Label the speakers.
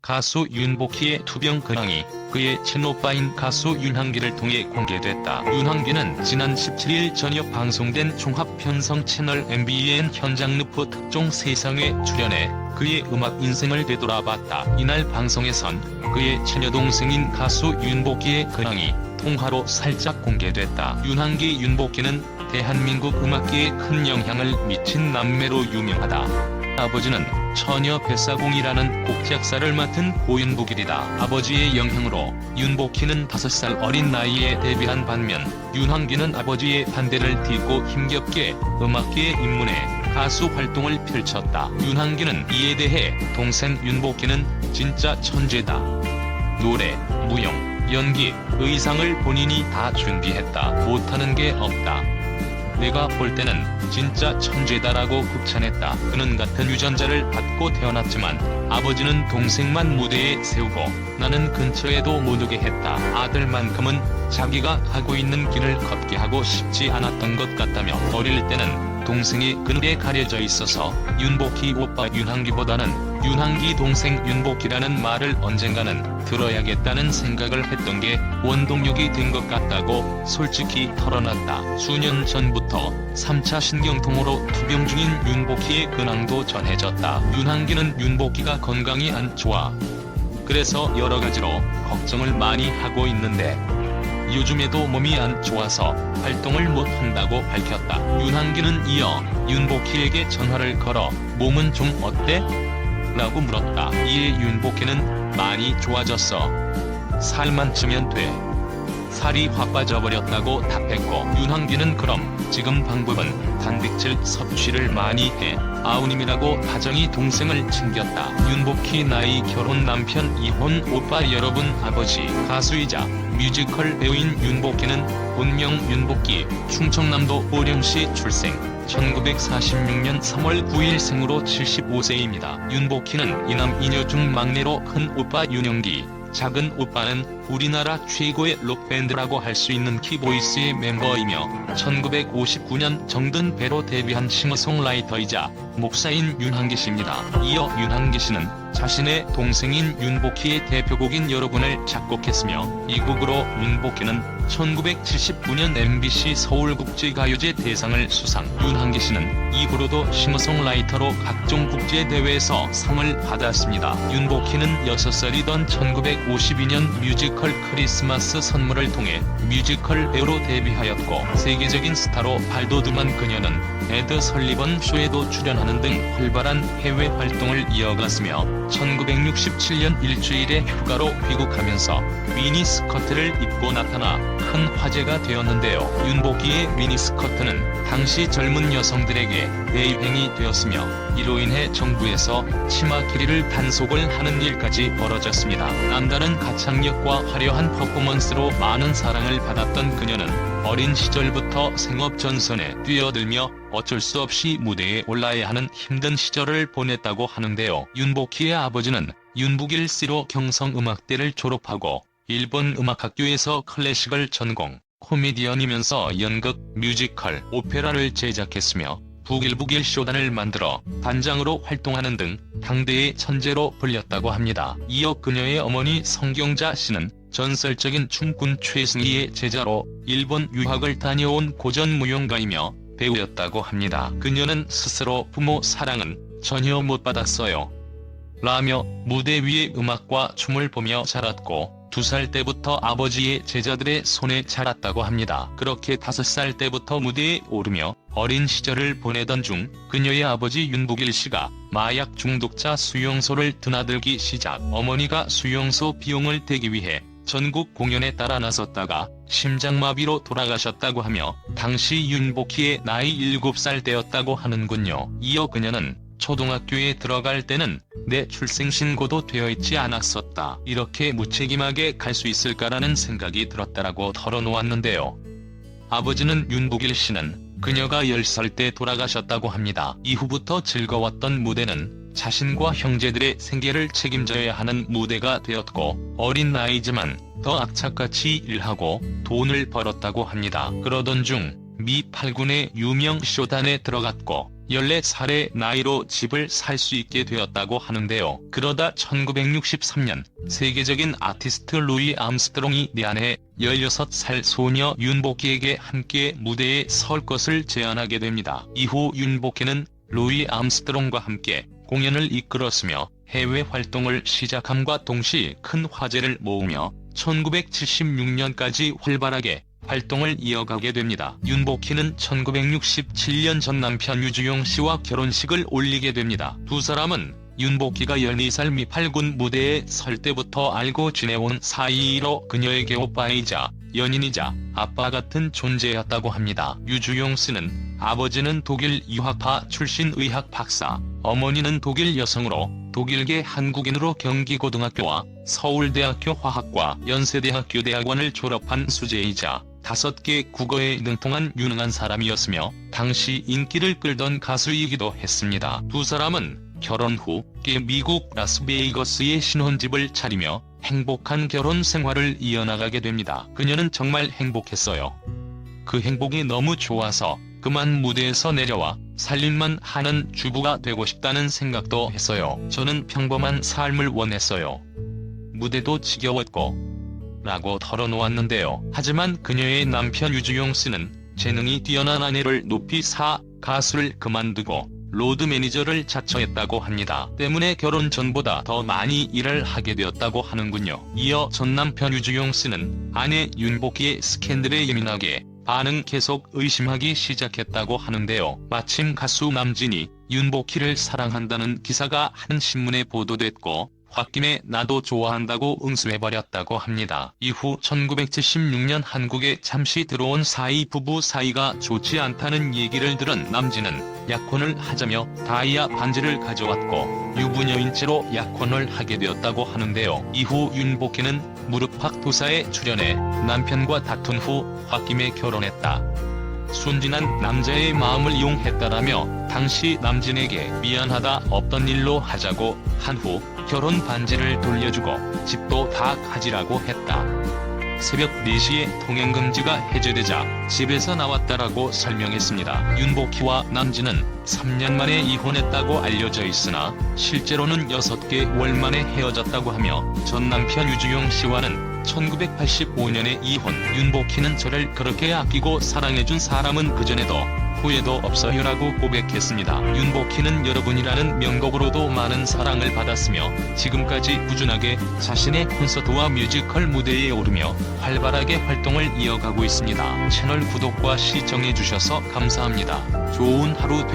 Speaker 1: 가수 윤복희의 투병 근황이 그의 친오빠인 가수 윤한기를 통해 공개됐다. 윤한기는 지난 17일 저녁 방송된 종합편성 채널 MBN 현장 루프 특종 세상에 출연해 그의 음악 인생을 되돌아봤다. 이날 방송에선 그의 친여동생인 가수 윤복희의 근황이 통화로 살짝 공개됐다. 윤한기 윤복희는 대한민국 음악계에 큰 영향을 미친 남매로 유명하다. 아버지는 처녀 뱃사공이라는 곡 작사를 맡은 고윤복일이다. 아버지의 영향으로 윤복희는 5살 어린 나이에 데뷔한 반면 윤한기는 아버지의 반대를 딛고 힘겹게 음악계에 입문해 가수 활동을 펼쳤다. 윤한기는 이에 대해 동생 윤복희는 진짜 천재다. 노래, 무용, 연기, 의상을 본인이 다 준비했다. 못하는 게 없다. 내가 볼 때는 진짜 천재다라고 극찬했다. 그는 같은 유전자를 받고 태어났지만 아버지는 동생만 무대에 세우고 나는 근처에도 못 오게 했다. 아들만큼은 자기가 가고 있는 길을 걷게 하고 싶지 않았던 것 같다며 어릴 때는 동생이 그늘에 가려져 있어서 윤복희 오빠 윤한기보다는 윤한기 동생 윤복희라는 말을 언젠가는 들어야겠다는 생각을 했던 게 원동력이 된 것 같다고 솔직히 털어놨다. 수년 전부터 3차 신경통으로 투병 중인 윤복희의 근황도 전해졌다. 윤한기는 윤복희가 건강이 안 좋아. 그래서 여러가지로 걱정을 많이 하고 있는데 요즘에도 몸이 안 좋아서 활동을 못 한다고 밝혔다. 윤한기는 이어 윤복희에게 전화를 걸어 몸은 좀 어때? 라고 물었다. 이에 윤복희는 많이 좋아졌어. 살만 찌면 돼. 살이 확 빠져버렸다고 답했고 윤한기는 그럼 지금 방법은 단백질 섭취를 많이 해. 아우님이라고 다정히 동생을 챙겼다. 윤복희 나이 결혼 남편 이혼 오빠 여러분 아버지 가수이자 뮤지컬 배우인 윤복희는 본명 윤복기 충청남도 보령시 출생 1946년 3월 9일 생으로 75세입니다. 윤복희는 이남 이녀 중 막내로 큰 오빠 윤영기 작은 오빠는 우리나라 최고의 록밴드라고 할 수 있는 키보이스의 멤버이며 1959년 정든 배로 데뷔한 싱어송라이터이자 목사인 윤한기씨입니다. 이어 윤한기씨는 자신의 동생인 윤복희의 대표곡인 여러분을 작곡했으며 이 곡으로 윤복희는 1979년 MBC 서울국제가요제 대상을 수상. 윤한기씨는 이후로도 싱어송라이터로 각종 국제대회에서 상을 받았습니다. 윤복희는 6살이던 1952년 뮤지컬 크리스마스 선물을 통해 뮤지컬 배우로 데뷔하였고 세계적인 스타로 발돋움한 그녀는 에드 설리번 쇼에도 출연하는 등 활발한 해외 활동을 이어갔으며 1967년 일주일의 휴가로 귀국하면서 미니스커트를 입고 나타나 큰 화제가 되었는데요. 윤복희의 미니스커트는 당시 젊은 여성들에게 대유행이 되었으며 이로 인해 정부에서 치마 길이를 단속을 하는 일까지 벌어졌습니다. 남다른 가창력과 화려한 퍼포먼스로 많은 사랑을 받았던 그녀는 어린 시절부터 생업전선에 뛰어들며 어쩔 수 없이 무대에 올라야 하는 힘든 시절을 보냈다고 하는데요. 윤복희의 아버지는 윤북일 씨로 경성음악대를 졸업하고 일본 음악학교에서 클래식을 전공, 코미디언이면서 연극, 뮤지컬, 오페라를 제작했으며 북일북일 쇼단을 만들어 단장으로 활동하는 등 당대의 천재로 불렸다고 합니다. 이어 그녀의 어머니 성경자 씨는 전설적인 춤꾼 최승희의 제자로 일본 유학을 다녀온 고전무용가이며 배우였다고 합니다. 그녀는 스스로 부모 사랑은 전혀 못 받았어요. 라며 무대 위의 음악과 춤을 보며 자랐고 2살 때부터 아버지의 제자들의 손에 자랐다고 합니다. 그렇게 5살 때부터 무대에 오르며 어린 시절을 보내던 중 그녀의 아버지 윤복일 씨가 마약 중독자 수용소를 드나들기 시작. 어머니가 수용소 비용을 대기 위해 전국 공연에 따라 나섰다가 심장마비로 돌아가셨다고 하며 당시 윤복희의 나이 7살 때였다고 하는군요. 이어 그녀는 초등학교에 들어갈 때는 내 출생신고도 되어 있지 않았었다. 이렇게 무책임하게 갈 수 있을까라는 생각이 들었다라고 털어놓았는데요. 아버지는 윤복일 씨는 그녀가 10살 때 돌아가셨다고 합니다. 이후부터 즐거웠던 무대는 자신과 형제들의 생계를 책임져야 하는 무대가 되었고 어린 나이지만 더 악착같이 일하고 돈을 벌었다고 합니다. 그러던 중 미 8군의 유명 쇼단에 들어갔고 14살의 나이로 집을 살 수 있게 되었다고 하는데요. 그러다 1963년 세계적인 아티스트 루이 암스트롱이 내한해 16살 소녀 윤복희에게 함께 무대에 설 것을 제안하게 됩니다. 이후 윤복희는 루이 암스트롱과 함께 공연을 이끌었으며 해외 활동을 시작함과 동시에 큰 화제를 모으며 1976년까지 활발하게 활동을 이어가게 됩니다. 윤복희는 1967년 전 남편 유주용 씨와 결혼식을 올리게 됩니다. 두 사람은 윤복희가 12살 미팔군 무대에 설 때부터 알고 지내온 사이로 그녀에게 오빠이자 연인이자 아빠 같은 존재였다고 합니다. 유주용 씨는 아버지는 독일 유학파 출신 의학 박사, 어머니는 독일 여성으로 독일계 한국인으로 경기고등학교와 서울대학교 화학과 연세대학교 대학원을 졸업한 수재이자 5개 국어에 능통한 유능한 사람이었으며 당시 인기를 끌던 가수이기도 했습니다. 두 사람은 결혼 후 미국 라스베이거스에 신혼집을 차리며 행복한 결혼 생활을 이어나가게 됩니다. 그녀는 정말 행복했어요. 그 행복이 너무 좋아서 그만 무대에서 내려와 살림만 하는 주부가 되고 싶다는 생각도 했어요. 저는 평범한 삶을 원했어요. 무대도 지겨웠고 라고 털어놓았는데요. 하지만 그녀의 남편 유주용 씨는 재능이 뛰어난 아내를 높이 사 가수를 그만두고 로드 매니저를 자처했다고 합니다. 때문에 결혼 전보다 더 많이 일을 하게 되었다고 하는군요. 이어 전 남편 유주용 씨는 아내 윤복희의 스캔들에 예민하게 반응 계속 의심하기 시작했다고 하는데요. 마침 가수 남진이 윤복희를 사랑한다는 기사가 한 신문에 보도됐고 홧김에 나도 좋아한다고 응수해버렸다고 합니다. 이후 1976년 한국에 잠시 들어온 사이 부부 사이가 좋지 않다는 얘기를 들은 남진은 약혼을 하자며 다이아 반지를 가져왔고 유부녀인 채로 약혼을 하게 되었다고 하는데요. 이후 윤복희는 무릎팍 도사에 출연해 남편과 다툰 후 홧김에 결혼했다. 순진한 남자의 마음을 이용했다라며 당시 남진에게 미안하다 없던 일로 하자고 한 후 결혼 반지를 돌려주고 집도 다 가지라고 했다. 새벽 4시에 통행금지가 해제되자 집에서 나왔다라고 설명했습니다. 윤복희와 남진은 3년 만에 이혼했다고 알려져 있으나 실제로는 6개월 만에 헤어졌다고 하며 전 남편 유주용 씨와는 1985년에 이혼. 윤복희는 저를 그렇게 아끼고 사랑해준 사람은 그전에도 후회도 없어요라고 고백했습니다. 윤복희는 여러분이라는 명곡으로도 많은 사랑을 받았으며 지금까지 꾸준하게 자신의 콘서트와 뮤지컬 무대에 오르며 활발하게 활동을 이어가고 있습니다. 채널 구독과 시청해주셔서 감사합니다. 좋은 하루